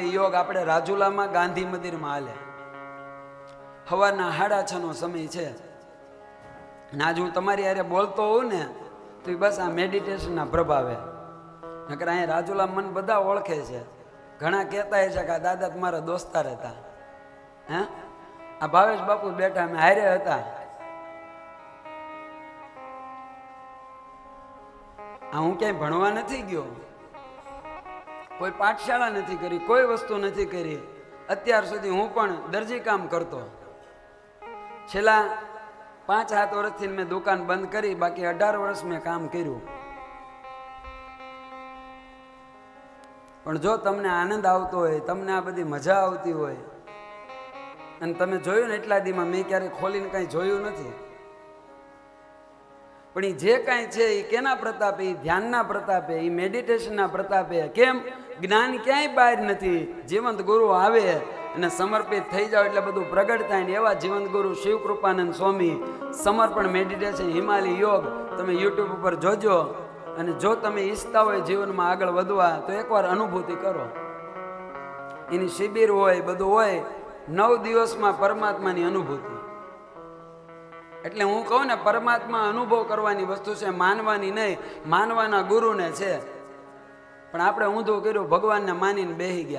યોગ આપણે રાજુલામાં ગાંધી મંદિરમાં હાલે સવારના 6:30 નો સમય છે ને આજ હું તમારી હારે બોલતો હોઉં ને તો બસ આ મેડિટેશનના પ્રભાવે નકર અહીંયા રાજુલા મને બધા ઓળખે છે ઘણા કહેતા છે કે આ દાદા તમારા દોસ્તાર હતા હે આ ભાવેશ બાપુ બેઠા અમે હારે હતા આ હું ક્યાંય ભણવા નથી ગયો કોઈ પાઠશાળા નથી કરી કોઈ વસ્તુ નથી કરી અત્યાર સુધી હું પણ દરજી કામ કરતો છેલ્લા 5-7 વર્ષથી મેં દુકાન બંધ કરી બાકી 18 વર્ષ મેં કામ કર્યું પણ જો તમને આનંદ આવતો હોય તમને આ બધી મજા આવતી હોય અને તમે જોયું ને એટલા દીમાં મેં ક્યારેય ખોલીને કંઈ જોયું નથી પણ એ જે કાંઈ છે એ કેના પ્રતાપે એ ધ્યાનના પ્રતાપે એ મેડિટેશનના પ્રતાપે કેમ જ્ઞાન ક્યાંય બહાર નથી જીવંત ગુરુ આવે અને સમર્પિત થઈ જાવ એટલે બધું પ્રગટ થાય ને એવા જીવંત ગુરુ શિવ કૃપાનંદ સ્વામી સમર્પણ મેડિટેશન હિમાલય યોગ તમે યુટ્યુબ ઉપર જોજો અને જો તમે ઈચ્છતા હોય જીવનમાં આગળ વધવા તો એકવાર અનુભૂતિ કરો એની શિબિર હોય બધું હોય 9 દિવસમાં પરમાત્માની અનુભૂતિ એટલે હું કહું ને પરમાત્મા અનુભવ કરવાની વસ્તુ છે માનવાની નહીં માનવાના ગુરુને છે પણ આપણે ઊંધું કર્યું ભગવાનને માનીને બેસી ગયા